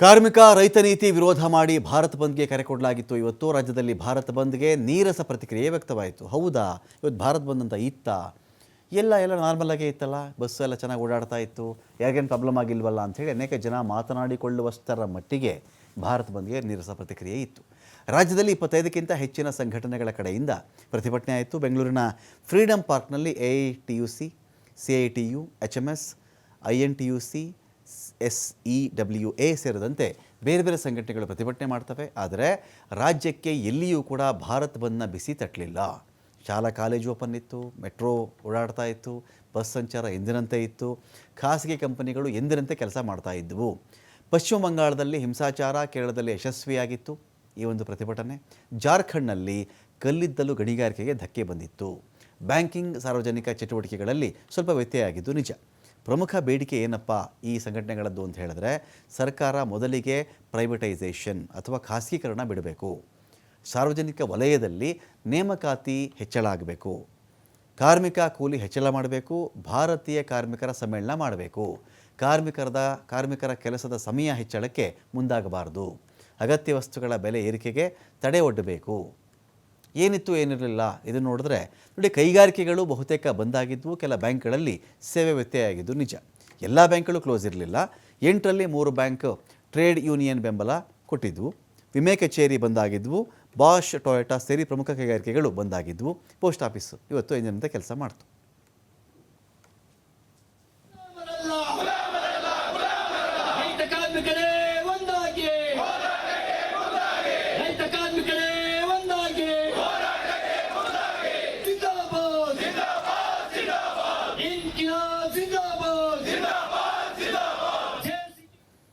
ಕಾರ್ಮಿಕ ರೈತ ನೀತಿ ವಿರೋಧ ಮಾಡಿ ಭಾರತ್ ಬಂದ್ಗೆ ಕರೆ ಕೊಡಲಾಗಿತ್ತು. ಇವತ್ತು ರಾಜ್ಯದಲ್ಲಿ ಭಾರತ್ ಬಂದ್ಗೆ ನೀರಸ ಪ್ರತಿಕ್ರಿಯೆ ವ್ಯಕ್ತವಾಯಿತು. ಹೌದಾ, ಇವತ್ತು ಭಾರತ್ ಬಂದ್ ಅಂತ ಇತ್ತಾ? ಎಲ್ಲ ನಾರ್ಮಲ್ ಆಗೇ ಇತ್ತಲ್ಲ, ಬಸ್ಸು ಎಲ್ಲ ಚೆನ್ನಾಗಿ ಓಡಾಡ್ತಾ ಇತ್ತು, ಯಾರಿಗೇನು ಪ್ರಾಬ್ಲಮ್ ಆಗಿಲ್ವಲ್ಲ ಅಂಥೇಳಿ ಅನೇಕ ಜನ ಮಾತನಾಡಿಕೊಳ್ಳುವಷ್ಟರ ಮಟ್ಟಿಗೆ ಭಾರತ್ ಬಂದ್ಗೆ ನೀರಸ ಪ್ರತಿಕ್ರಿಯೆ ಇತ್ತು. ರಾಜ್ಯದಲ್ಲಿ 25ಕ್ಕಿಂತ ಹೆಚ್ಚಿನ ಸಂಘಟನೆಗಳ ಕಡೆಯಿಂದ ಪ್ರತಿಭಟನೆ ಆಯಿತು. ಬೆಂಗಳೂರಿನ ಫ್ರೀಡಂ ಪಾರ್ಕ್ನಲ್ಲಿ AITUC, CITU, HMS, INTUC, SEWA ಸೇರಿದಂತೆ ಬೇರೆ ಬೇರೆ ಸಂಘಟನೆಗಳು ಪ್ರತಿಭಟನೆ ಮಾಡ್ತವೆ. ಆದರೆ ರಾಜ್ಯಕ್ಕೆ ಎಲ್ಲಿಯೂ ಕೂಡ ಭಾರತ್ ಬಂದ್ನ ಬಿಸಿ ತಟ್ಟಲಿಲ್ಲ. ಶಾಲಾ ಕಾಲೇಜು ಓಪನ್ ಇತ್ತು, ಮೆಟ್ರೋ ಓಡಾಡ್ತಾ ಇತ್ತು, ಬಸ್ ಸಂಚಾರ ಎಂದಿನಂತೆ ಇತ್ತು, ಖಾಸಗಿ ಕಂಪನಿಗಳು ಎಂದಿನಂತೆ ಕೆಲಸ ಮಾಡ್ತಾ ಇದ್ದವು. ಪಶ್ಚಿಮ ಬಂಗಾಳದಲ್ಲಿ ಹಿಂಸಾಚಾರ, ಕೇರಳದಲ್ಲಿ ಯಶಸ್ವಿಯಾಗಿತ್ತು ಈ ಒಂದು ಪ್ರತಿಭಟನೆ. ಜಾರ್ಖಂಡ್ನಲ್ಲಿ ಕಲ್ಲಿದ್ದಲು ಗಣಿಗಾರಿಕೆಗೆ ಧಕ್ಕೆ ಬಂದಿತ್ತು. ಬ್ಯಾಂಕಿಂಗ್, ಸಾರ್ವಜನಿಕ ಚಟುವಟಿಕೆಗಳಲ್ಲಿ ಸ್ವಲ್ಪ ವ್ಯತ್ಯಯ ಆಗಿದ್ದು ನಿಜ. ಪ್ರಮುಖ ಬೇಡಿಕೆ ಏನಪ್ಪ ಈ ಸಂಘಟನೆಗಳದ್ದು ಅಂತ ಹೇಳಿದ್ರೆ, ಸರ್ಕಾರ ಮೊದಲಿಗೆ ಪ್ರೈವೇಟೈಸೇಷನ್ ಅಥವಾ ಖಾಸಗೀಕರಣ ಬಿಡಬೇಕು, ಸಾರ್ವಜನಿಕ ವಲಯದಲ್ಲಿ ನೇಮಕಾತಿ ಹೆಚ್ಚಳ ಆಗಬೇಕು, ಕಾರ್ಮಿಕ ಕೂಲಿ ಹೆಚ್ಚಳ ಮಾಡಬೇಕು, ಭಾರತೀಯ ಕಾರ್ಮಿಕರ ಸಮ್ಮೇಳನ ಮಾಡಬೇಕು, ಕಾರ್ಮಿಕರ ಕೆಲಸದ ಸಮಯ ಹೆಚ್ಚಳಕ್ಕೆ ಮುಂದಾಗಬಾರದು, ಅಗತ್ಯ ವಸ್ತುಗಳ ಬೆಲೆ ಏರಿಕೆಗೆ ತಡೆ ಒಡ್ಡಬೇಕು. ಏನಿತ್ತು ಏನಿರಲಿಲ್ಲ ಇದನ್ನು ನೋಡಿದ್ರೆ ನೋಡಿ, ಕೈಗಾರಿಕೆಗಳು ಬಹುತೇಕ ಬಂದಾಗಿದ್ವು. ಕೆಲ ಬ್ಯಾಂಕ್ಗಳಲ್ಲಿ ಸೇವೆ ವ್ಯತ್ಯಯ ಆಗಿದ್ದು ನಿಜ. ಎಲ್ಲ ಬ್ಯಾಂಕ್ಗಳು ಕ್ಲೋಸ್ ಇರಲಿಲ್ಲ. 8ರಲ್ಲಿ 3 ಬ್ಯಾಂಕ್ ಟ್ರೇಡ್ ಯೂನಿಯನ್ ಬೆಂಬಲ ಕೊಟ್ಟಿದ್ವು. ವಿಮೆ ಕಚೇರಿ ಬಂದಾಗಿದ್ವು. ಬಾಷ್, ಟೊಯೋಟಾ ಸೇರಿ ಪ್ರಮುಖ ಕೈಗಾರಿಕೆಗಳು ಬಂದಾಗಿದ್ವು. ಪೋಸ್ಟ್ ಆಫೀಸು ಇವತ್ತು ಎಂದಿನಂತೆ ಕೆಲಸ ಮಾಡ್ತು. ಕಾರ್ಮಿಕರೇ